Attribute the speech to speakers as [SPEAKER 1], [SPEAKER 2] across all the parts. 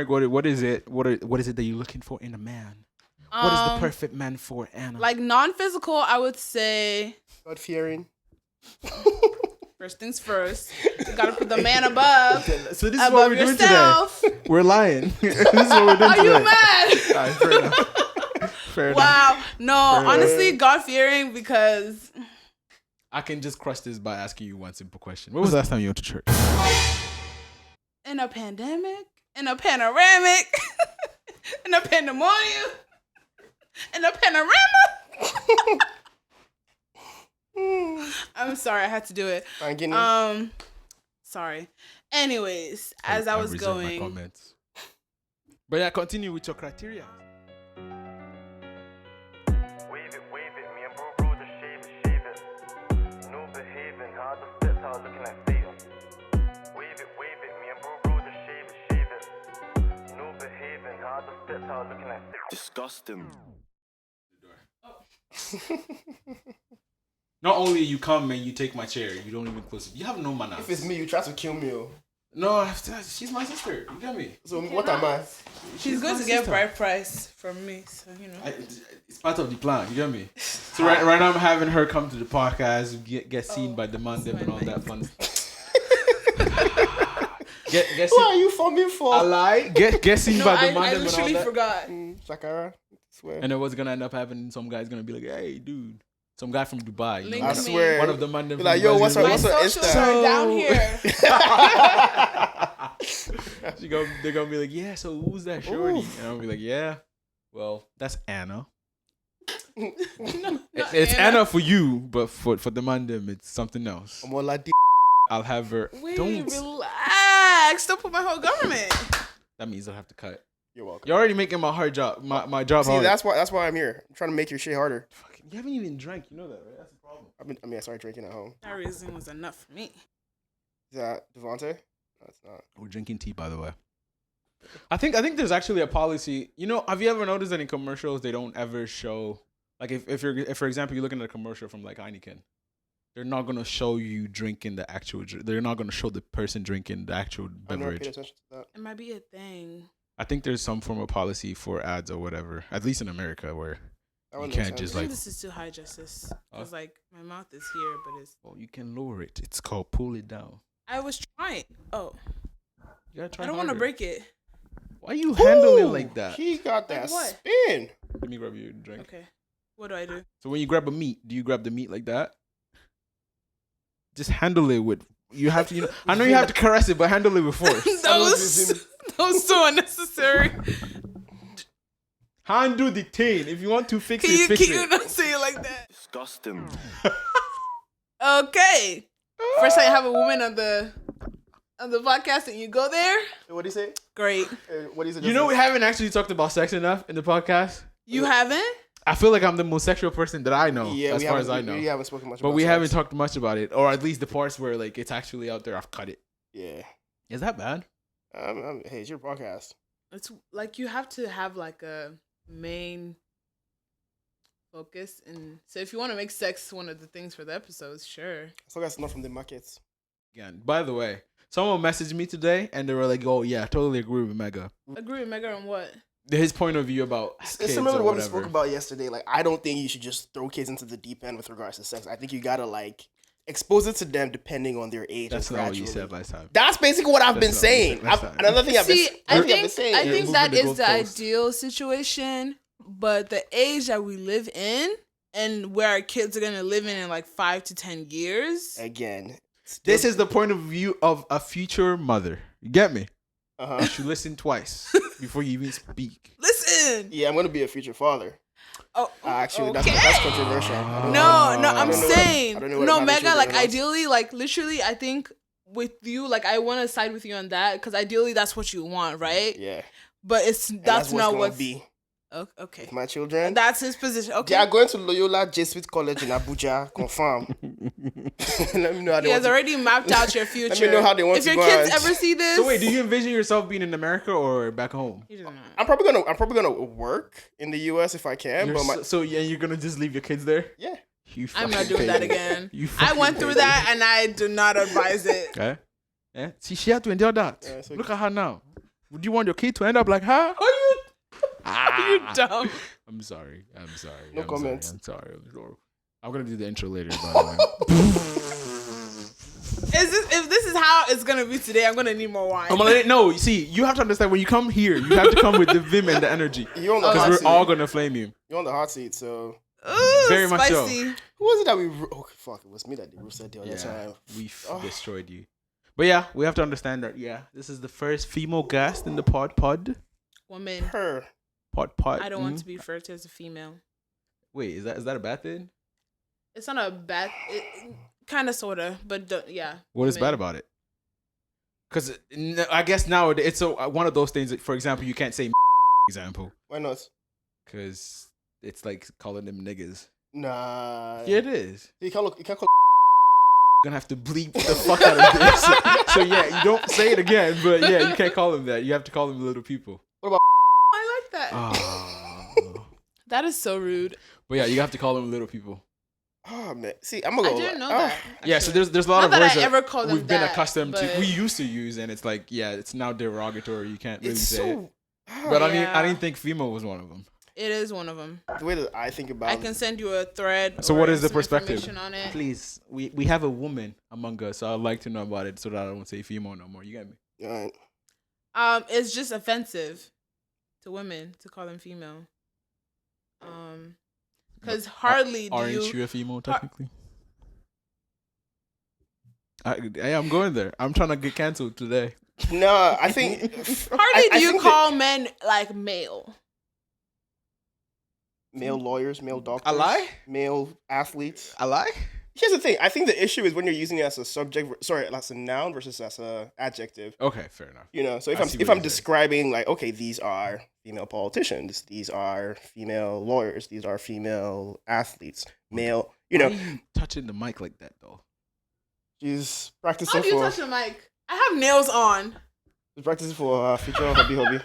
[SPEAKER 1] What is it? What is it that you're looking for in a man? What is the perfect man for Anna?
[SPEAKER 2] Like non-physical, I would say
[SPEAKER 3] God-fearing.
[SPEAKER 2] First things first. You gotta put the man above.
[SPEAKER 1] So this is what we're doing
[SPEAKER 2] yourself.
[SPEAKER 1] today. We're lying. This is what we're doing
[SPEAKER 2] Are
[SPEAKER 1] today.
[SPEAKER 2] you mad?
[SPEAKER 1] Right, fair enough. Fair enough.
[SPEAKER 2] Wow. No,
[SPEAKER 1] Fair
[SPEAKER 2] honestly, God-fearing because
[SPEAKER 1] I can just crush this by asking you one simple question. When was the last time you went to church?
[SPEAKER 2] in a pandemic, in a panoramic, in a pandemonium, in a panorama. I'm sorry, I had to do it. Sorry. Anyways, as I was
[SPEAKER 1] reserve my
[SPEAKER 2] going.
[SPEAKER 1] comments. But yeah, continue with your criteria.
[SPEAKER 4] Wave it, me and bro, just shave it. No behaving, hard to fit, how looking like Theo. Wave it, me and bro, just shave it. No behaving, hard to fit, how looking like Theo. Disgusting.
[SPEAKER 1] Not only you come and you take my chair, you don't even close it. You have no manners.
[SPEAKER 3] If it's me, you try to kill me.
[SPEAKER 1] No, she's my sister. You get me?
[SPEAKER 3] So what am I?
[SPEAKER 2] She's going to get bride price from me, so you know.
[SPEAKER 1] It's part of the plan. You get me? So right now I'm having her come to the podcast, get seen by the man and all that fun stuff. get
[SPEAKER 3] Who
[SPEAKER 1] seen.
[SPEAKER 3] are you forming for?
[SPEAKER 1] I lie. Get seen by the man
[SPEAKER 2] I
[SPEAKER 1] and all
[SPEAKER 2] literally
[SPEAKER 1] that.
[SPEAKER 2] forgot.
[SPEAKER 3] Shakara, swear.
[SPEAKER 1] And then what's gonna end up happening? Some guy's gonna be like, "Hey, dude." Some guy from Dubai. You know,
[SPEAKER 3] I swear.
[SPEAKER 1] one of the man.
[SPEAKER 3] Be like, yo, what's up?
[SPEAKER 2] My
[SPEAKER 3] What's up?
[SPEAKER 2] socials
[SPEAKER 3] Insta?
[SPEAKER 2] are down here.
[SPEAKER 1] They're gonna be like, yeah, so who's that shorty?
[SPEAKER 3] Oof.
[SPEAKER 1] And I'll be like, yeah, well, that's Anna.
[SPEAKER 2] Not
[SPEAKER 1] It's Anna for you, but for the man them, it's something else.
[SPEAKER 3] I'm all like,
[SPEAKER 1] I'll have her.
[SPEAKER 2] Wait,
[SPEAKER 1] Don't.
[SPEAKER 2] relax. Don't put my whole government.
[SPEAKER 1] That means I'll have to cut.
[SPEAKER 3] you're welcome.
[SPEAKER 1] You're already making my hard job, my job
[SPEAKER 3] See,
[SPEAKER 1] hard.
[SPEAKER 3] that's why I'm here. I'm trying to make your shit harder.
[SPEAKER 1] Fucking, you haven't even drank. You know that, right? That's the problem.
[SPEAKER 3] I started drinking at home.
[SPEAKER 2] That reason was enough for me.
[SPEAKER 3] Is that Devontae? No, it's not.
[SPEAKER 1] We're drinking tea, by the way. I think there's actually a policy. You know, have you ever noticed that in commercials they don't ever show, like if for example you're looking at a commercial from like Heineken, they're not gonna show you drinking the actual. They're not gonna show the person drinking the actual
[SPEAKER 3] I've never paid
[SPEAKER 1] beverage.
[SPEAKER 3] attention to that.
[SPEAKER 2] It might be a thing.
[SPEAKER 1] I think there's some form of policy for ads or whatever, at least in America, where
[SPEAKER 3] That
[SPEAKER 1] you
[SPEAKER 3] one
[SPEAKER 1] can't
[SPEAKER 3] makes
[SPEAKER 1] just
[SPEAKER 2] I
[SPEAKER 1] like.
[SPEAKER 2] think this is too high justice. Because like my mouth is here, but it's.
[SPEAKER 1] Well, you can lower it. It's called pull it down.
[SPEAKER 2] I was trying. Oh,
[SPEAKER 1] You gotta try.
[SPEAKER 2] I don't want to
[SPEAKER 1] harder.
[SPEAKER 2] break it.
[SPEAKER 1] Why you handle it
[SPEAKER 3] Ooh,
[SPEAKER 1] like that?
[SPEAKER 3] He got that
[SPEAKER 2] Like what?
[SPEAKER 3] spin.
[SPEAKER 1] Let me grab you a drink.
[SPEAKER 2] Okay. What do I do?
[SPEAKER 1] So when you grab a meat, do you grab the meat like that? Just handle it with. You have to. You know. I know you have to caress it, but handle it with force.
[SPEAKER 2] that was so unnecessary.
[SPEAKER 1] Handle the thing. If you want to fix
[SPEAKER 2] Can
[SPEAKER 1] it, fix
[SPEAKER 2] you
[SPEAKER 1] it.
[SPEAKER 2] not say it like that?
[SPEAKER 4] Disgusting.
[SPEAKER 2] Okay. First time you have a woman on the podcast and you go there.
[SPEAKER 3] What do you say?
[SPEAKER 2] Great.
[SPEAKER 3] What do you say?
[SPEAKER 1] You know, we haven't actually talked about sex enough in the podcast.
[SPEAKER 2] You haven't?
[SPEAKER 1] I feel like I'm the most sexual person that I know,
[SPEAKER 3] Yeah,
[SPEAKER 1] as far as I know.
[SPEAKER 3] We haven't spoken much
[SPEAKER 1] But
[SPEAKER 3] about
[SPEAKER 1] we
[SPEAKER 3] sex.
[SPEAKER 1] haven't talked much about it, or at least the parts where like it's actually out there. I've cut it.
[SPEAKER 3] Yeah.
[SPEAKER 1] Is that bad?
[SPEAKER 3] Hey, it's your podcast.
[SPEAKER 2] It's like you have to have like a main focus, and so if you want to make sex one of the things for the episodes, sure.
[SPEAKER 3] So that's not from the markets.
[SPEAKER 1] Again, by the way, someone messaged me today and they were like, "Oh yeah, I totally agree with Mega.
[SPEAKER 2] Agree with Mega on what?
[SPEAKER 1] His point of view about
[SPEAKER 3] It's
[SPEAKER 1] kids
[SPEAKER 3] similar to
[SPEAKER 1] or
[SPEAKER 3] what we
[SPEAKER 1] whatever."
[SPEAKER 3] spoke about yesterday. Like, I don't think you should just throw kids into the deep end with regards to sex. I think you gotta like expose it to them depending on their age.
[SPEAKER 1] That's
[SPEAKER 3] and
[SPEAKER 1] not what you
[SPEAKER 3] gradually.
[SPEAKER 1] said last time.
[SPEAKER 3] That's basically what I've been
[SPEAKER 1] That's not what you
[SPEAKER 3] saying.
[SPEAKER 1] said last time.
[SPEAKER 3] Another thing I've been
[SPEAKER 2] See, I
[SPEAKER 3] I've been
[SPEAKER 2] think
[SPEAKER 3] saying.
[SPEAKER 1] You're
[SPEAKER 2] that
[SPEAKER 1] moving the
[SPEAKER 2] is the
[SPEAKER 1] goalpost.
[SPEAKER 2] ideal situation, but the age that we live in and where our kids are gonna live in like 5 to 10 years.
[SPEAKER 3] Again,
[SPEAKER 1] This is the point of view of a future mother. You get me?
[SPEAKER 3] Uh-huh.
[SPEAKER 1] You should listen twice before you even speak.
[SPEAKER 2] Listen.
[SPEAKER 3] Yeah, I'm gonna be a future father.
[SPEAKER 2] Oh,
[SPEAKER 3] Actually,
[SPEAKER 2] okay.
[SPEAKER 3] that's controversial. I don't know.
[SPEAKER 2] No, I'm
[SPEAKER 3] I don't know what
[SPEAKER 2] saying
[SPEAKER 3] I don't know what
[SPEAKER 2] no,
[SPEAKER 3] I'm having
[SPEAKER 2] Mega. Like
[SPEAKER 3] children else.
[SPEAKER 2] ideally, like literally, I think with you, like I want to side with you on that because ideally that's what you want, right?
[SPEAKER 3] Yeah,
[SPEAKER 2] But it's
[SPEAKER 3] and
[SPEAKER 2] that's not
[SPEAKER 3] what's
[SPEAKER 2] what's
[SPEAKER 3] gonna be
[SPEAKER 2] okay.
[SPEAKER 3] with my children.
[SPEAKER 2] That's his position. Okay.
[SPEAKER 3] They are going to Loyola Jesuit College in Abuja. Confirm. Let me know how they
[SPEAKER 2] He
[SPEAKER 3] want
[SPEAKER 2] has
[SPEAKER 3] to.
[SPEAKER 2] already mapped out your future.
[SPEAKER 3] Let me know how they want
[SPEAKER 2] if
[SPEAKER 3] to
[SPEAKER 2] your
[SPEAKER 3] go
[SPEAKER 2] kids
[SPEAKER 3] and-
[SPEAKER 2] ever see this,
[SPEAKER 1] So wait, do you envision yourself being in America or back home?
[SPEAKER 2] He doesn't know.
[SPEAKER 3] I'm probably gonna work in the U.S. if I can.
[SPEAKER 1] You're
[SPEAKER 3] But my
[SPEAKER 1] so yeah, you're gonna just leave your kids there?
[SPEAKER 3] yeah,
[SPEAKER 1] You
[SPEAKER 2] I'm not
[SPEAKER 1] fucking
[SPEAKER 2] doing that
[SPEAKER 1] baby.
[SPEAKER 2] again.
[SPEAKER 1] You
[SPEAKER 2] I
[SPEAKER 1] fucking
[SPEAKER 2] went through
[SPEAKER 1] baby.
[SPEAKER 2] that and I do not advise it.
[SPEAKER 1] Okay. Yeah. See, she had to endure that.
[SPEAKER 3] Yeah, it's okay.
[SPEAKER 1] Look at her now. Would you want your kid to end up like her?
[SPEAKER 2] Are you dumb?
[SPEAKER 1] I'm sorry.
[SPEAKER 3] No comments.
[SPEAKER 1] I'm sorry. I'm gonna do the intro later. By the way.
[SPEAKER 2] If this is how it's gonna be today, I'm gonna need more wine.
[SPEAKER 1] I'm gonna no. You see, you have to understand when you come here, you have to come with the vim and the energy
[SPEAKER 3] You're on the hot
[SPEAKER 1] because
[SPEAKER 3] seat.
[SPEAKER 1] we're all gonna flame you.
[SPEAKER 3] You're on the hot seat, so
[SPEAKER 2] Ooh,
[SPEAKER 1] Very much so.
[SPEAKER 2] spicy.
[SPEAKER 3] who was it that we? Okay, fuck, it was me that they roasted the other time.
[SPEAKER 1] We've
[SPEAKER 3] Oh.
[SPEAKER 1] destroyed you. But yeah, we have to understand that. Yeah, this is the first female guest in the pod.
[SPEAKER 2] Woman.
[SPEAKER 3] Her.
[SPEAKER 2] I don't want to be referred to as a female.
[SPEAKER 1] Wait, is that a bad thing?
[SPEAKER 2] It's not a bad. Kind of, sorta, but yeah.
[SPEAKER 1] What is bad about it? Because I guess now it's one of those things that, for example, you can't say example
[SPEAKER 3] Why not?
[SPEAKER 1] because it's like calling them niggas.
[SPEAKER 3] Nah.
[SPEAKER 1] Yeah, it is.
[SPEAKER 3] You can't look. You can't call.
[SPEAKER 1] You're gonna have to bleep the fuck out of this. So yeah, you don't say it again, but yeah, you can't call them that. You have to call them little people.
[SPEAKER 2] I like that.
[SPEAKER 1] Oh.
[SPEAKER 2] That is so rude.
[SPEAKER 1] But yeah, you have to call them little people.
[SPEAKER 3] Oh man. See, I'm gonna
[SPEAKER 2] I
[SPEAKER 3] go.
[SPEAKER 2] didn't know that.
[SPEAKER 1] Yeah, so
[SPEAKER 2] actually.
[SPEAKER 1] there's a lot
[SPEAKER 2] Not
[SPEAKER 1] of
[SPEAKER 2] that
[SPEAKER 1] words
[SPEAKER 2] I
[SPEAKER 1] that
[SPEAKER 2] ever called them
[SPEAKER 1] we've been
[SPEAKER 2] that,
[SPEAKER 1] accustomed to.
[SPEAKER 2] but-
[SPEAKER 1] We used to use, and it's like, yeah, it's now derogatory. You can't really
[SPEAKER 3] It's
[SPEAKER 1] say it.
[SPEAKER 3] so.
[SPEAKER 1] But I
[SPEAKER 2] Yeah.
[SPEAKER 1] didn't think female was one of them.
[SPEAKER 2] It is one of them.
[SPEAKER 3] The way that I think about
[SPEAKER 2] I can send you a thread.
[SPEAKER 1] So
[SPEAKER 2] or
[SPEAKER 1] what is the
[SPEAKER 2] some
[SPEAKER 1] perspective?
[SPEAKER 2] information on it.
[SPEAKER 1] Please, we have a woman among us, so I'd like to know about it so that I don't say female no more. You get me?
[SPEAKER 2] It's just offensive to women to call them female. Because hardly do
[SPEAKER 1] Aren't you a female technically? I'm going there. I'm trying to get canceled today.
[SPEAKER 3] No, I think.
[SPEAKER 2] hardly
[SPEAKER 3] I
[SPEAKER 2] do you
[SPEAKER 3] think
[SPEAKER 2] call men like male.
[SPEAKER 3] male lawyers, male doctors,
[SPEAKER 1] I lie?
[SPEAKER 3] male athletes.
[SPEAKER 1] I lie?
[SPEAKER 3] Here's the thing. I think the issue is when you're using it as a subject, as a noun versus as a adjective.
[SPEAKER 1] Okay, fair enough.
[SPEAKER 3] You know, so
[SPEAKER 1] I see
[SPEAKER 3] if
[SPEAKER 1] what
[SPEAKER 3] I'm
[SPEAKER 1] you're saying.
[SPEAKER 3] describing like, okay, these are female politicians, these are female lawyers, these are female athletes, male. You
[SPEAKER 1] Why
[SPEAKER 3] know,
[SPEAKER 1] are you touching the mic like that though?
[SPEAKER 3] she's
[SPEAKER 2] How
[SPEAKER 3] practicing
[SPEAKER 2] do you
[SPEAKER 3] for
[SPEAKER 2] touch the mic? I have nails on.
[SPEAKER 3] future hobby.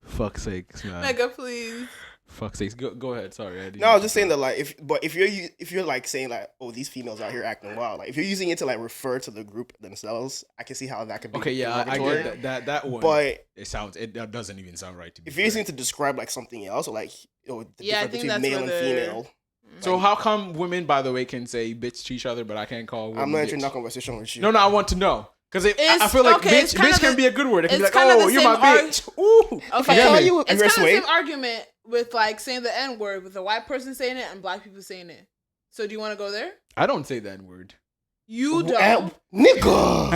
[SPEAKER 1] Fuck's sakes, man.
[SPEAKER 2] Mega, please.
[SPEAKER 1] Fuck's sakes. Go ahead. Sorry. I didn't
[SPEAKER 3] No, I was just saying that like if you're like saying like, oh, these females out here acting wild, like if you're using it to like refer to the group themselves, I can see how that could be
[SPEAKER 1] Okay, yeah, I
[SPEAKER 3] derogatory.
[SPEAKER 1] get that one.
[SPEAKER 3] But
[SPEAKER 1] It doesn't even sound right to me.
[SPEAKER 3] if you're using it to describe like something else, or like the
[SPEAKER 2] Yeah, I
[SPEAKER 3] difference
[SPEAKER 2] think
[SPEAKER 3] between
[SPEAKER 2] that's
[SPEAKER 3] male and
[SPEAKER 2] where the-
[SPEAKER 3] female,
[SPEAKER 1] So how come women, by the way, can say bitch to each other, but I can't call women
[SPEAKER 3] I'm not
[SPEAKER 1] bitch?
[SPEAKER 3] entering that conversation with you.
[SPEAKER 1] No, I want to know. Because I
[SPEAKER 2] It's-
[SPEAKER 1] feel like
[SPEAKER 2] okay, it's
[SPEAKER 1] bitch
[SPEAKER 2] kind of
[SPEAKER 1] can
[SPEAKER 2] the-
[SPEAKER 1] be a good word. It can be
[SPEAKER 2] it's
[SPEAKER 1] like,
[SPEAKER 2] kind of
[SPEAKER 1] oh,
[SPEAKER 2] the
[SPEAKER 1] you're my
[SPEAKER 2] same
[SPEAKER 1] bitch. Ooh.
[SPEAKER 2] Okay.
[SPEAKER 1] You get me?
[SPEAKER 3] you,
[SPEAKER 2] It's
[SPEAKER 3] you're
[SPEAKER 2] kind of
[SPEAKER 3] swayed.
[SPEAKER 2] the same argument with like saying the N word with a white person saying it and black people saying it. So do you want to go there?
[SPEAKER 1] I don't say that word.
[SPEAKER 2] You don't.
[SPEAKER 3] Nigga.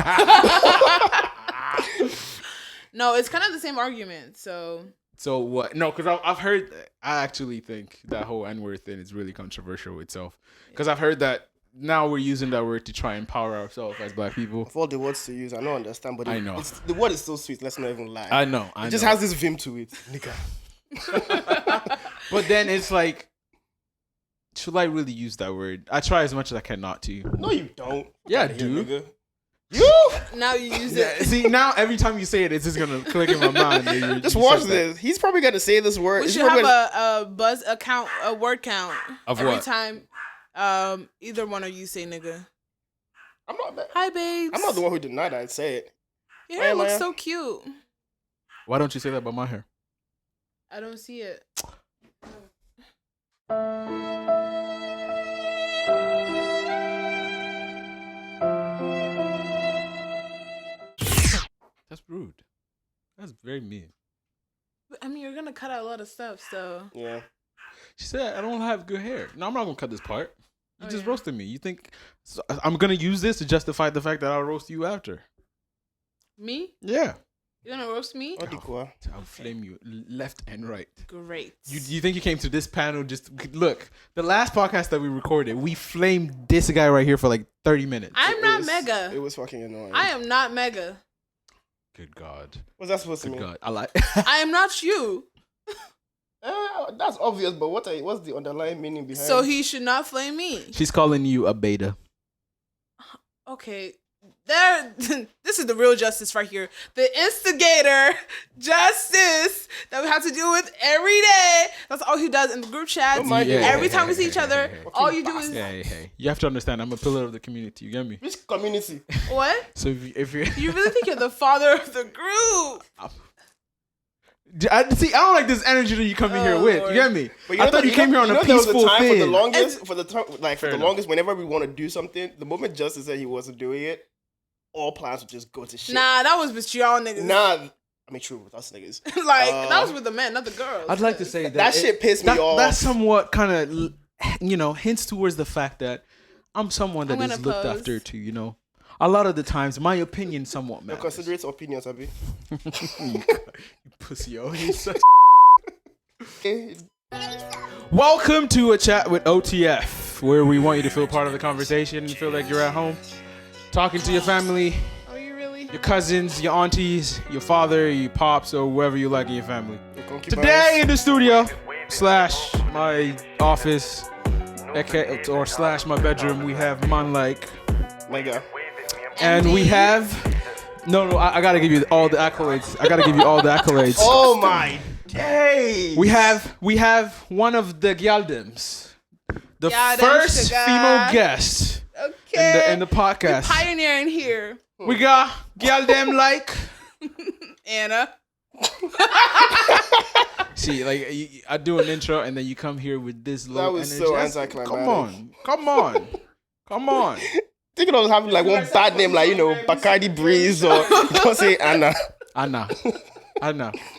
[SPEAKER 2] No, it's kind of the same argument. So
[SPEAKER 1] So what? No, because I've heard. I actually think that whole N-word thing is really controversial itself. Because I've heard that now we're using that word to try and empower ourselves as black people.
[SPEAKER 3] Of all the words to use, I don't understand, but
[SPEAKER 1] I know.
[SPEAKER 3] the word is so sweet. Let's not even lie.
[SPEAKER 1] I know.
[SPEAKER 3] It just has this vim to it, nigga.
[SPEAKER 1] But then it's like, should I really use that word? I try as much as I can not to.
[SPEAKER 3] No, you don't.
[SPEAKER 1] Yeah, I
[SPEAKER 3] Fuck outta
[SPEAKER 1] do.
[SPEAKER 3] here, nigga. You
[SPEAKER 2] now you use
[SPEAKER 1] Yeah,
[SPEAKER 2] it.
[SPEAKER 1] see, now every time you say it, it's just gonna click in my mind. that you
[SPEAKER 3] just
[SPEAKER 1] said
[SPEAKER 3] watch
[SPEAKER 1] that.
[SPEAKER 3] this. He's probably gonna say this word.
[SPEAKER 2] We
[SPEAKER 3] He's
[SPEAKER 2] should
[SPEAKER 3] probably
[SPEAKER 2] have
[SPEAKER 3] gonna-
[SPEAKER 2] a buzz account, a word count
[SPEAKER 1] Of
[SPEAKER 2] every
[SPEAKER 1] what?
[SPEAKER 2] time. Either one of you say nigga.
[SPEAKER 3] I'm not.
[SPEAKER 2] Hi, babes.
[SPEAKER 3] I'm not the one who denied that. I'd say it.
[SPEAKER 2] Your hair
[SPEAKER 3] Hey,
[SPEAKER 2] looks
[SPEAKER 3] Maya.
[SPEAKER 2] so cute.
[SPEAKER 1] Why don't you say that about my hair?
[SPEAKER 2] I don't see it.
[SPEAKER 1] That's rude. That's very mean.
[SPEAKER 2] I mean, you're gonna cut out a lot of stuff, so
[SPEAKER 3] Yeah.
[SPEAKER 1] She said, I don't have good hair. No, I'm not going to cut this part. You
[SPEAKER 2] Oh,
[SPEAKER 1] just
[SPEAKER 2] yeah.
[SPEAKER 1] roasted me. You think so I'm going to use this to justify the fact that I'll roast you after?
[SPEAKER 2] me?
[SPEAKER 1] Yeah.
[SPEAKER 2] You're gonna roast me?
[SPEAKER 3] Odikwa.
[SPEAKER 1] I'll flame you left and right.
[SPEAKER 2] Great.
[SPEAKER 1] You think you came to this panel just... Look, the last podcast that we recorded, we flamed this guy right here for like 30 minutes.
[SPEAKER 2] I'm
[SPEAKER 3] It
[SPEAKER 2] not
[SPEAKER 3] was-
[SPEAKER 2] mega.
[SPEAKER 3] It was fucking annoying.
[SPEAKER 2] I am not mega.
[SPEAKER 1] Good God.
[SPEAKER 3] What's that supposed to
[SPEAKER 1] Good
[SPEAKER 3] mean?
[SPEAKER 1] God. I like...
[SPEAKER 2] I am not you.
[SPEAKER 3] That's obvious, but what's the underlying meaning behind?
[SPEAKER 2] So he should not flame me.
[SPEAKER 1] She's calling you a beta.
[SPEAKER 2] Okay. This is the real justice right here. The instigator justice that we have to deal with every day. That's all he does in the group chats.
[SPEAKER 3] Don't mind him.
[SPEAKER 2] Every time we see each other, all you do is
[SPEAKER 1] Hey. You have to understand, I'm a pillar of the community. You get me?
[SPEAKER 3] Which community?
[SPEAKER 2] what?
[SPEAKER 1] So if you
[SPEAKER 2] You really think you're the father of the group?
[SPEAKER 1] I don't like this energy that you come in here with.
[SPEAKER 2] Lord.
[SPEAKER 1] You get me?
[SPEAKER 3] But
[SPEAKER 1] I thought you came here on a peaceful
[SPEAKER 3] there was a time
[SPEAKER 1] thing.
[SPEAKER 3] for the longest, whenever we want to do something, the moment Justice said he wasn't doing it, all plans would just go to shit.
[SPEAKER 2] Nah, that was with y'all niggas.
[SPEAKER 3] Nah, I mean, true, with us niggas.
[SPEAKER 2] That was with the men, not the girls.
[SPEAKER 1] I'd like to say
[SPEAKER 3] That shit pissed me off.
[SPEAKER 1] That somewhat kind of, hints towards the fact that I'm someone that
[SPEAKER 2] I'm
[SPEAKER 1] is
[SPEAKER 2] gonna
[SPEAKER 1] looked
[SPEAKER 2] pose.
[SPEAKER 1] after too, A lot of the times, my opinion somewhat
[SPEAKER 3] Your
[SPEAKER 1] matters.
[SPEAKER 3] considerate opinions, Abby.
[SPEAKER 1] You pussy, yo. He's such Welcome to a chat with O.T.F, where we want you to feel part of the conversation and feel like you're at home, talking to your family,
[SPEAKER 2] Are you really?
[SPEAKER 1] your cousins, your aunties, your father, your pops, or whoever you like in your family.
[SPEAKER 3] Concubines.
[SPEAKER 1] Today in the studio / my office or / my bedroom, we have man like,
[SPEAKER 3] My God.
[SPEAKER 1] and we have I gotta give you all the accolades.
[SPEAKER 3] Oh my day.
[SPEAKER 1] We have one of the Gyaldems, the
[SPEAKER 2] Gyaldem
[SPEAKER 1] first
[SPEAKER 2] sugar.
[SPEAKER 1] female guest
[SPEAKER 2] Okay.
[SPEAKER 1] in the podcast.
[SPEAKER 2] Pioneering here,
[SPEAKER 1] We got Gyaldem like.
[SPEAKER 2] Anna.
[SPEAKER 1] See, like I do an intro and then you come here with this low
[SPEAKER 3] was
[SPEAKER 1] energy.
[SPEAKER 3] so
[SPEAKER 1] That's-
[SPEAKER 3] anticlimactic.
[SPEAKER 1] Come on.
[SPEAKER 3] Thinking of having like one bad name, like Bacardi Breeze or don't say Anna.
[SPEAKER 1] Anna.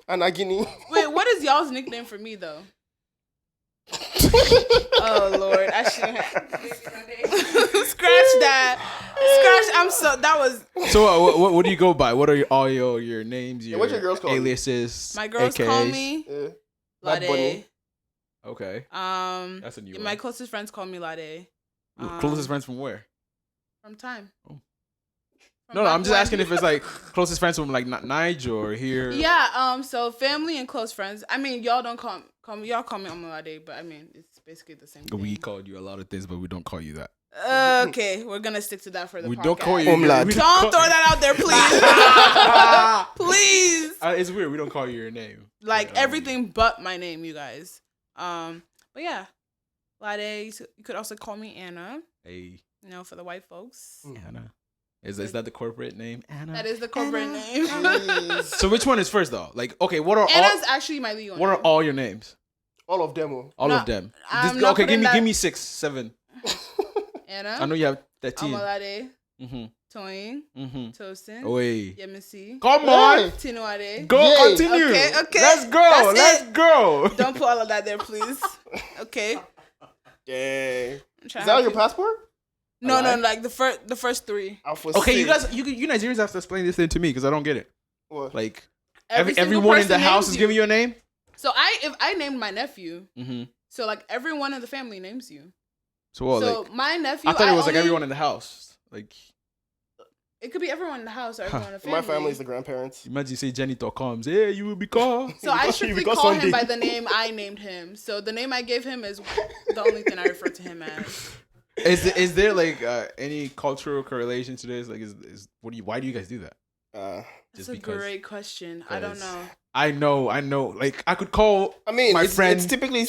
[SPEAKER 3] Anna Guinea.
[SPEAKER 2] Wait, what is y'all's nickname for me though? Oh Lord, I shouldn't have. Scratch that. That was
[SPEAKER 1] So what do you go by? What are all your names?
[SPEAKER 3] what's your girls call you?
[SPEAKER 1] aliases?
[SPEAKER 2] my girls
[SPEAKER 1] AKAs?
[SPEAKER 2] call me
[SPEAKER 3] Yeah. Bad
[SPEAKER 2] Lade.
[SPEAKER 3] Bunny.
[SPEAKER 1] Okay. That's a new
[SPEAKER 2] My
[SPEAKER 1] one.
[SPEAKER 2] closest friends call me Lade.
[SPEAKER 1] Closest friends from where?
[SPEAKER 2] From time.
[SPEAKER 1] Oh.
[SPEAKER 2] From
[SPEAKER 1] No,
[SPEAKER 2] back
[SPEAKER 1] I'm just
[SPEAKER 2] when.
[SPEAKER 1] asking if it's like closest friends from like Nigel or here.
[SPEAKER 2] Yeah, so family and close friends. I mean, y'all don't call me. Y'all call me Omalade, but I mean, it's basically the same thing.
[SPEAKER 1] We called you a lot of things, but we don't call you that.
[SPEAKER 2] Okay, we're gonna stick to that for the
[SPEAKER 1] We
[SPEAKER 2] podcast.
[SPEAKER 1] don't call you.
[SPEAKER 3] Omlad.
[SPEAKER 1] we
[SPEAKER 2] Don't
[SPEAKER 1] call-
[SPEAKER 2] throw that out there, please. Please.
[SPEAKER 1] It's weird. We don't call you your name.
[SPEAKER 2] Like
[SPEAKER 1] Yeah.
[SPEAKER 2] everything but my name, you guys. But yeah, Lade. You could also call me Anna.
[SPEAKER 1] Hey,
[SPEAKER 2] For the white folks,
[SPEAKER 1] Anna. Is that the corporate name? Anna.
[SPEAKER 2] that is the corporate name.
[SPEAKER 1] So which one is first though? Like, okay, what are
[SPEAKER 2] Anna's actually my legal
[SPEAKER 1] what
[SPEAKER 2] name.
[SPEAKER 1] are all your names?
[SPEAKER 3] All of them. Oh.
[SPEAKER 1] All
[SPEAKER 2] No,
[SPEAKER 1] of them.
[SPEAKER 2] I'm not
[SPEAKER 1] Okay,
[SPEAKER 2] putting
[SPEAKER 1] give
[SPEAKER 2] that-
[SPEAKER 1] me 6, 7.
[SPEAKER 2] Anna.
[SPEAKER 1] I know you have 13.
[SPEAKER 2] Omalade.
[SPEAKER 1] Mm-hmm.
[SPEAKER 2] Toyin.
[SPEAKER 1] Mm-hmm.
[SPEAKER 2] Tosin.
[SPEAKER 1] Wait.
[SPEAKER 2] Yemisi.
[SPEAKER 1] Come on.
[SPEAKER 3] Hey.
[SPEAKER 2] Tinuade.
[SPEAKER 1] Go
[SPEAKER 3] Yay.
[SPEAKER 1] continue.
[SPEAKER 2] Okay.
[SPEAKER 1] Let's go.
[SPEAKER 2] That's
[SPEAKER 1] Let's
[SPEAKER 2] it.
[SPEAKER 1] go.
[SPEAKER 2] Don't put all of that there, please. Okay.
[SPEAKER 3] Dang.
[SPEAKER 2] I'm
[SPEAKER 3] Is
[SPEAKER 2] trying
[SPEAKER 3] that on
[SPEAKER 2] to
[SPEAKER 3] your
[SPEAKER 2] keep-
[SPEAKER 3] passport?
[SPEAKER 2] No,
[SPEAKER 1] Alright.
[SPEAKER 2] like the first three.
[SPEAKER 1] Okay, you guys, you Nigerians have to explain this thing to me because I don't get it.
[SPEAKER 3] What?
[SPEAKER 1] Like
[SPEAKER 2] Single
[SPEAKER 1] everyone in the
[SPEAKER 2] person
[SPEAKER 1] house
[SPEAKER 2] names
[SPEAKER 1] is
[SPEAKER 2] you.
[SPEAKER 1] giving you a name.
[SPEAKER 2] So if I named my nephew,
[SPEAKER 1] Mm-hmm.
[SPEAKER 2] so like everyone in the family names you.
[SPEAKER 1] So what?
[SPEAKER 2] So
[SPEAKER 1] Like
[SPEAKER 2] my nephew.
[SPEAKER 1] I thought it was like
[SPEAKER 2] only-
[SPEAKER 1] everyone in the house. Like
[SPEAKER 2] It could be everyone in the house or everyone in the family.
[SPEAKER 3] My family's the grandparents.
[SPEAKER 1] imagine you say Jenny comes. Hey, you will be called.
[SPEAKER 2] So I
[SPEAKER 3] Because-
[SPEAKER 2] strictly
[SPEAKER 3] because
[SPEAKER 2] call
[SPEAKER 3] Sunday.
[SPEAKER 2] him by the name I named him. So the name I gave him is the only thing I refer to him as.
[SPEAKER 1] Is there like any cultural correlation to this? Like, why do you guys do that?
[SPEAKER 2] That's
[SPEAKER 1] Just
[SPEAKER 2] a
[SPEAKER 1] because-
[SPEAKER 2] great question. I don't
[SPEAKER 1] because-
[SPEAKER 2] know.
[SPEAKER 1] I know. Like, I could call.
[SPEAKER 3] I mean,
[SPEAKER 1] my
[SPEAKER 3] it's
[SPEAKER 1] friend.
[SPEAKER 3] typically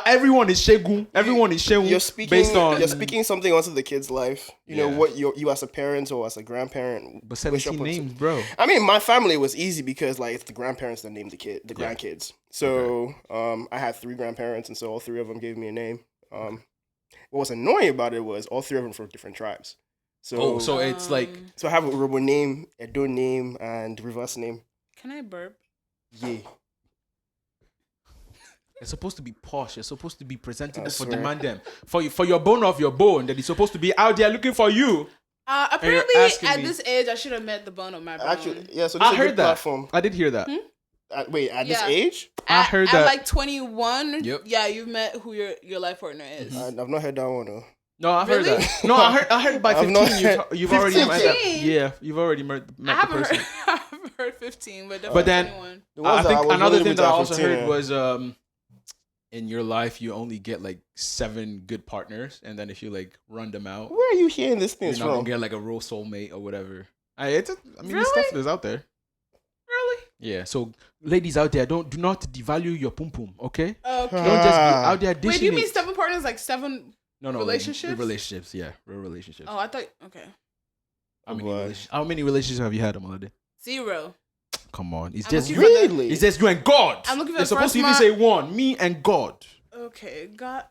[SPEAKER 1] Everyone is Shegun. Everyone is Shegun.
[SPEAKER 3] you're speaking.
[SPEAKER 1] based on.
[SPEAKER 3] You're speaking something onto the kid's life. You know
[SPEAKER 1] Yeah.
[SPEAKER 3] what you as a parent or as a grandparent.
[SPEAKER 1] But
[SPEAKER 3] wish
[SPEAKER 1] 17
[SPEAKER 3] upon-
[SPEAKER 1] names, bro.
[SPEAKER 3] I mean, my family was easy because like it's the grandparents that named the
[SPEAKER 1] Yeah.
[SPEAKER 3] grandkids. So I had 3 grandparents, and so all 3 of them gave me a name. What was annoying about it was all 3 of them from different tribes.
[SPEAKER 1] So it's like
[SPEAKER 3] So I have a Robo name, Edo name, and reverse name.
[SPEAKER 2] Can I burp?
[SPEAKER 3] Yeah.
[SPEAKER 1] it's supposed to be posh. It's supposed to be presentable
[SPEAKER 3] I
[SPEAKER 1] for
[SPEAKER 3] swear.
[SPEAKER 1] demand them for your bone of your bone. That is supposed to be out there looking for you.
[SPEAKER 2] Apparently,
[SPEAKER 1] asking
[SPEAKER 2] at
[SPEAKER 1] me-
[SPEAKER 2] this age, I should have met the bone of my bone.
[SPEAKER 3] Actually, yeah. So this
[SPEAKER 1] I
[SPEAKER 3] is a
[SPEAKER 1] heard
[SPEAKER 3] good
[SPEAKER 1] that.
[SPEAKER 3] platform.
[SPEAKER 1] I did hear that.
[SPEAKER 3] Wait, at this
[SPEAKER 2] Yeah.
[SPEAKER 3] age,
[SPEAKER 1] I heard
[SPEAKER 2] at
[SPEAKER 1] that.
[SPEAKER 2] like 21.
[SPEAKER 1] Yep.
[SPEAKER 2] Yeah, you've met who your life partner is.
[SPEAKER 3] I've not heard that one though.
[SPEAKER 1] No, I heard
[SPEAKER 2] Really?
[SPEAKER 1] that. No, I heard by
[SPEAKER 3] I've
[SPEAKER 1] 15
[SPEAKER 3] not-
[SPEAKER 1] you've already met that.
[SPEAKER 2] 15?
[SPEAKER 1] Yeah, you've already met
[SPEAKER 2] I
[SPEAKER 1] the
[SPEAKER 2] haven't
[SPEAKER 1] person.
[SPEAKER 2] heard. I haven't heard 15, but definitely
[SPEAKER 1] But then-
[SPEAKER 2] 21.
[SPEAKER 3] The ones
[SPEAKER 1] I
[SPEAKER 3] that
[SPEAKER 1] think
[SPEAKER 3] was
[SPEAKER 1] another
[SPEAKER 3] really
[SPEAKER 1] thing
[SPEAKER 3] with
[SPEAKER 1] that I
[SPEAKER 3] at
[SPEAKER 1] also
[SPEAKER 3] 15,
[SPEAKER 1] heard
[SPEAKER 3] yeah.
[SPEAKER 1] was in your life you only get like 7 good partners, and then if you like run them out,
[SPEAKER 3] Where are you hearing this
[SPEAKER 1] you're
[SPEAKER 3] things
[SPEAKER 1] not gonna
[SPEAKER 3] from?
[SPEAKER 1] get like a real soulmate or whatever. This
[SPEAKER 2] Really?
[SPEAKER 1] stuff is out there.
[SPEAKER 2] Really?
[SPEAKER 1] Yeah. So ladies out there, do not devalue your pum pum, okay?
[SPEAKER 2] Okay.
[SPEAKER 1] Don't just be out there dishing
[SPEAKER 2] Wait, do you mean
[SPEAKER 1] it.
[SPEAKER 2] 7 partners like 7?
[SPEAKER 1] No,
[SPEAKER 2] relationships?
[SPEAKER 1] Relationships, yeah, real relationships.
[SPEAKER 2] Oh, I thought. Okay.
[SPEAKER 1] How many relationships have you had, Amalade?
[SPEAKER 2] 0.
[SPEAKER 1] Come on, it's
[SPEAKER 2] I'm
[SPEAKER 1] just
[SPEAKER 2] looking for the-
[SPEAKER 3] Really?
[SPEAKER 1] it's just you and God.
[SPEAKER 2] I'm looking for
[SPEAKER 1] You're
[SPEAKER 2] the
[SPEAKER 1] supposed
[SPEAKER 2] first
[SPEAKER 1] to even
[SPEAKER 2] month.
[SPEAKER 1] say one, me and God.
[SPEAKER 2] Okay, God.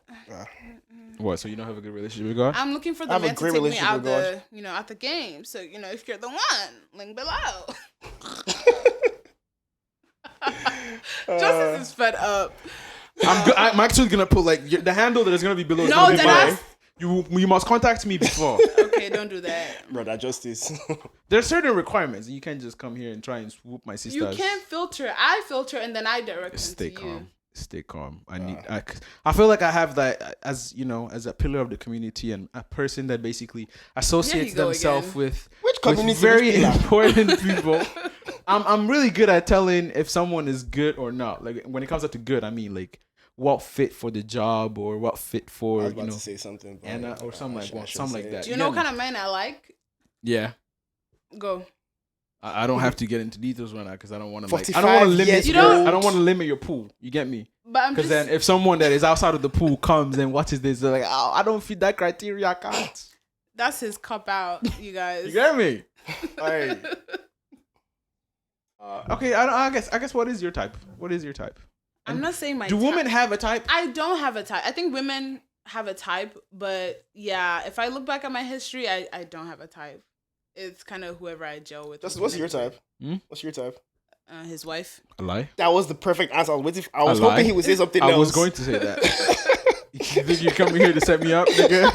[SPEAKER 1] What? So you don't have a good relationship with God?
[SPEAKER 2] I'm looking for
[SPEAKER 3] I
[SPEAKER 2] the
[SPEAKER 3] have a
[SPEAKER 2] man to
[SPEAKER 3] great
[SPEAKER 2] take me
[SPEAKER 3] relationship
[SPEAKER 2] out
[SPEAKER 3] with
[SPEAKER 2] the, out the game. So, if you're the one, link below. Justice is fed up.
[SPEAKER 1] I'm actually gonna put like the handle that is gonna be below. is
[SPEAKER 2] No,
[SPEAKER 1] gonna be
[SPEAKER 2] then
[SPEAKER 1] mine. You must contact me before.
[SPEAKER 2] Okay, don't do that.
[SPEAKER 3] Bro, that justice.
[SPEAKER 1] There's certain requirements. You can't just come here and try and swoop my sisters.
[SPEAKER 2] You can't filter. I filter and then I direct them
[SPEAKER 1] Stay
[SPEAKER 2] to
[SPEAKER 1] calm.
[SPEAKER 2] you.
[SPEAKER 1] Stay calm. I feel like I have that as as a pillar of the community and a person that basically associates
[SPEAKER 2] go
[SPEAKER 1] themselves
[SPEAKER 2] again.
[SPEAKER 1] with
[SPEAKER 3] community
[SPEAKER 1] very
[SPEAKER 3] is pillar?
[SPEAKER 1] important people. I'm really good at telling if someone is good or not. Like when it comes up to good, I mean like what fit for the job or what fit
[SPEAKER 3] I
[SPEAKER 1] for
[SPEAKER 3] was about to say something. But
[SPEAKER 1] Anna or something like
[SPEAKER 3] I shouldn't
[SPEAKER 1] something
[SPEAKER 3] say
[SPEAKER 1] like
[SPEAKER 3] it.
[SPEAKER 1] that.
[SPEAKER 2] Do you know what kind of man I like?
[SPEAKER 1] Yeah.
[SPEAKER 2] Go.
[SPEAKER 1] I don't have to get into details right now because I don't want to. I
[SPEAKER 3] 45
[SPEAKER 1] don't want to limit.
[SPEAKER 3] years
[SPEAKER 2] You don't-
[SPEAKER 1] I don't want to limit your pool. You get me?
[SPEAKER 2] But I'm
[SPEAKER 1] Because
[SPEAKER 2] just.
[SPEAKER 1] then if someone that is outside of the pool comes and watches this, they're like, "Oh, I don't fit that criteria. I can't."
[SPEAKER 2] That's his cop out, you guys.
[SPEAKER 1] You get me?
[SPEAKER 3] Hey,
[SPEAKER 1] Okay. I guess. What is your type? What is your type?
[SPEAKER 2] I'm not saying my
[SPEAKER 1] Do
[SPEAKER 2] type.
[SPEAKER 1] women have a type?
[SPEAKER 2] I don't have a type. I think women have a type, but yeah, if I look back at my history, I don't have a type. It's kind of whoever I gel with.
[SPEAKER 3] what's your type?
[SPEAKER 1] Hmm?
[SPEAKER 3] What's your type?
[SPEAKER 2] His wife.
[SPEAKER 1] A lie.
[SPEAKER 3] That was the perfect answer. I was
[SPEAKER 1] A lie?
[SPEAKER 3] hoping he would say something else.
[SPEAKER 1] I was going to say that. You think you're coming here to set me up, nigga?